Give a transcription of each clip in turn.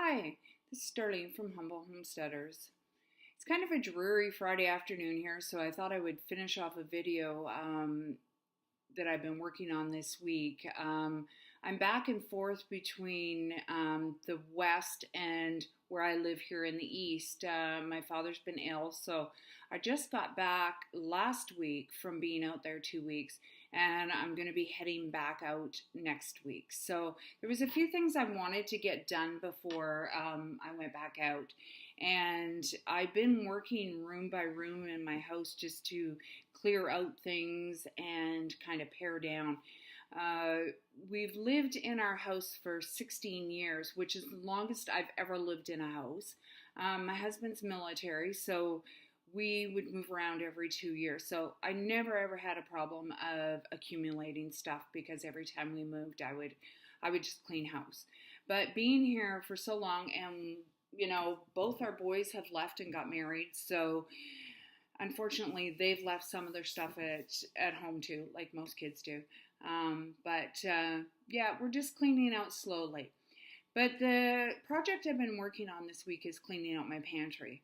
Hi, this is Darlene from Humble Homesteaders. It's kind of a dreary Friday afternoon here, so I thought I would finish off a video that I've been working on this week. I'm back and forth between the west and where I live here in the east. My father's been ill, so I just got back last week from being out there 2 weeks, and I'm going to be heading back out next week. So there was a few things I wanted to get done before I went back out. And I've been working room by room in my house just to clear out things and kind of pare down. We've lived in our house for 16 years, which is the longest I've ever lived in a house. My husband's military, so we would move around every 2 years. So I never ever had a problem of accumulating stuff because every time we moved, I would just clean house. But being here for so long, and both our boys have left and got married, so unfortunately they've left some of their stuff at home too, like most kids do. Yeah, we're just cleaning out slowly. But the project I've been working on this week is cleaning out my pantry.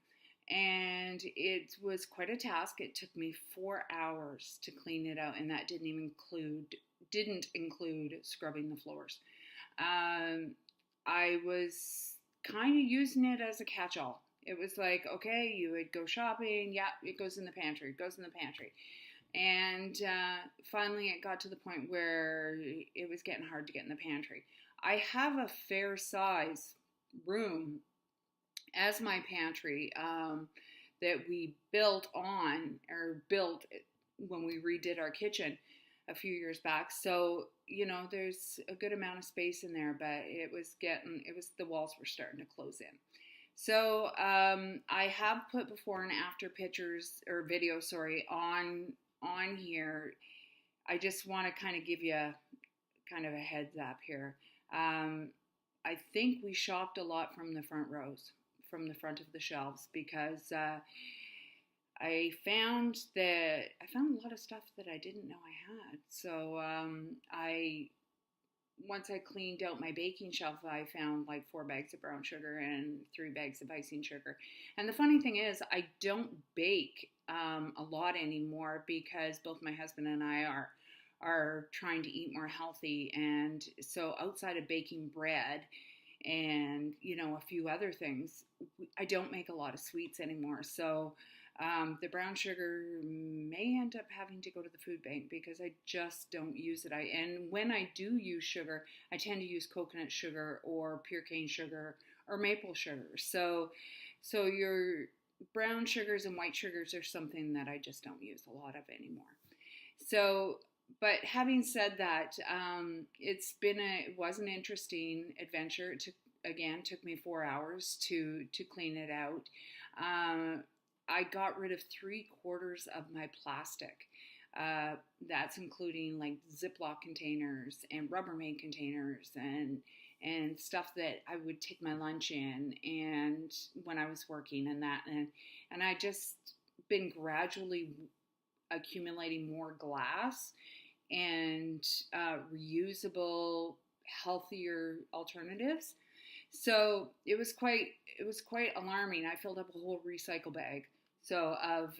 And it was quite a task. It took me 4 hours to clean it out, and that didn't include scrubbing the floors. I was kind of using it as a catch-all. It was like, okay, you would go shopping. Yeah, it goes in the pantry. It goes in the pantry. And finally, it got to the point where it was getting hard to get in the pantry. I have a fair size room as my pantry that we built when we redid our kitchen a few years back. So, there's a good amount of space in there, but the walls were starting to close in. So I have put before and after pictures or videos, on here. I just want to kind of give you kind of a heads up here. I think we shopped a lot from the front rows, from the front of the shelves, because I found a lot of stuff that I didn't know I had. So once I cleaned out my baking shelf, I found like 4 bags of brown sugar and 3 bags of icing sugar. And the funny thing is, I don't bake a lot anymore because both my husband and I are trying to eat more healthy. And so outside of baking bread and, a few other things, I don't make a lot of sweets anymore. So the brown sugar may end up having to go to the food bank because I just don't use it. And when I do use sugar, I tend to use coconut sugar or pure cane sugar or maple sugar. So your brown sugars and white sugars are something that I just don't use a lot of anymore. So, but having said that, it was an interesting adventure. It took me 4 hours to clean it out. I got rid of 3/4 of my plastic. That's including like Ziploc containers and Rubbermaid containers and stuff that I would take my lunch in and when I was working and I just been gradually accumulating more glass and reusable, healthier alternatives. So it was quite alarming. I filled up a whole recycle bag of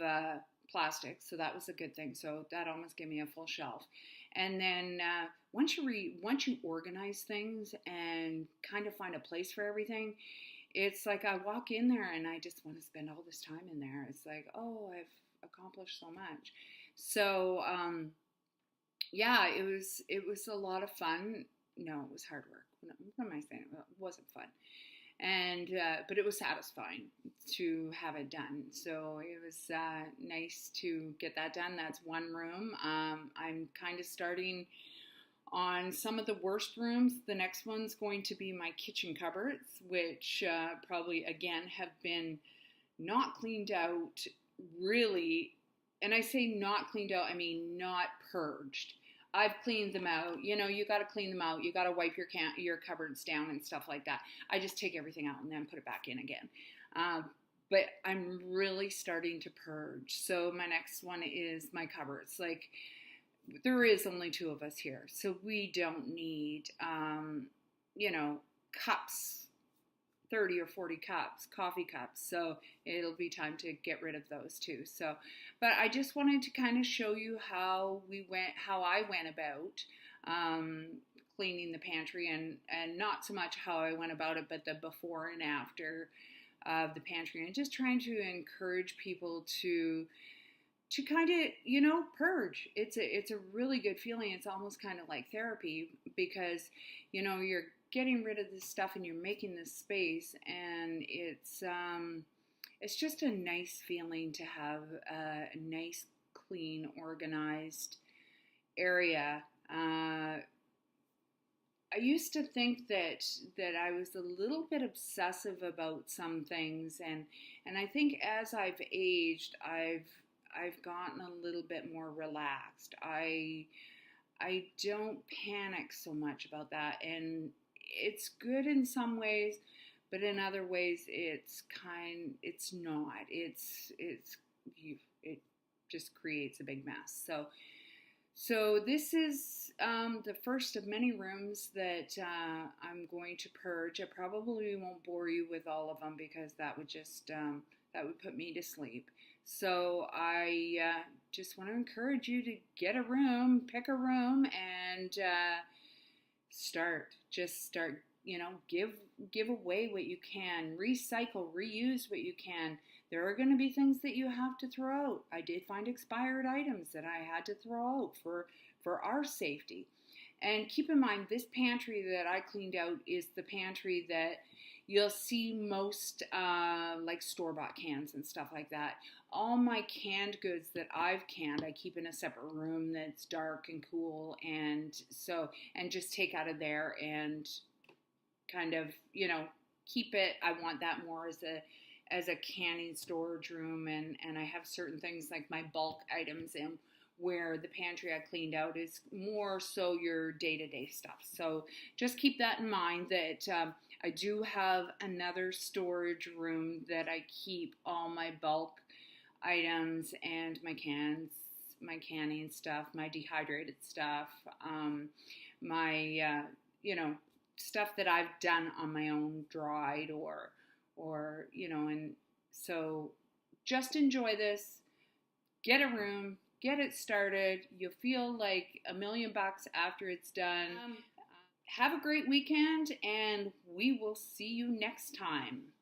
plastic, so that was a good thing. So that almost gave me a full shelf. And then once you organize things and kind of find a place for everything, it's like I walk in there and I just want to spend all this time in there. It's like, oh, I've accomplished so much. So yeah, it was a lot of fun. No, it was hard work. What am I saying? It wasn't fun. And but it was satisfying to have it done. So it was nice to get that done. That's one room. I'm kind of starting on some of the worst rooms. The next one's going to be my kitchen cupboards, which probably again have been not cleaned out really. And I say not cleaned out, I mean not purged. I've cleaned them out. You got to clean them out. You got to wipe your cupboards down and stuff like that. I just take everything out and then put it back in again. But I'm really starting to purge. So my next one is my cupboards. Like, there is only 2 of us here, so we don't need, cups 30 or 40 cups, coffee cups. So it'll be time to get rid of those too. So, but I just wanted to kind of show you how I went about cleaning the pantry, and not so much how I went about it, but the before and after of the pantry, and just trying to encourage people to kind of, purge. It's a really good feeling. It's almost kind of like therapy, because you're getting rid of this stuff and you're making this space, and it's just a nice feeling to have a nice, clean, organized area. I used to think that I was a little bit obsessive about some things, and I think as I've aged, I've gotten a little bit more relaxed. I don't panic so much about that, and it's good in some ways, but in other ways it's not. It just creates a big mess. So this is the first of many rooms that I'm going to purge. I probably won't bore you with all of them, because that would just that would put me to sleep. So I just want to encourage you to get a room, pick a room, and start. Give away what you can, recycle, reuse what you can. There are going to be things that you have to throw out. I did find expired items that I had to throw out for our safety. And keep in mind, this pantry that I cleaned out is the pantry that you'll see most like store-bought cans and stuff like that. All my canned goods that I've canned, I keep in a separate room that's dark and cool, and just take out of there and kind of, keep it. I want that more as a canning storage room, and I have certain things like my bulk items in, where the pantry I cleaned out is more so your day-to-day stuff. So just keep that in mind, that I do have another storage room that I keep all my bulk items and my cans, my canning stuff, my dehydrated stuff, my stuff that I've done on my own, dried or and so just enjoy this. Get a room, get it started. You'll feel like $1 million after it's done. Have a great weekend, and we will see you next time.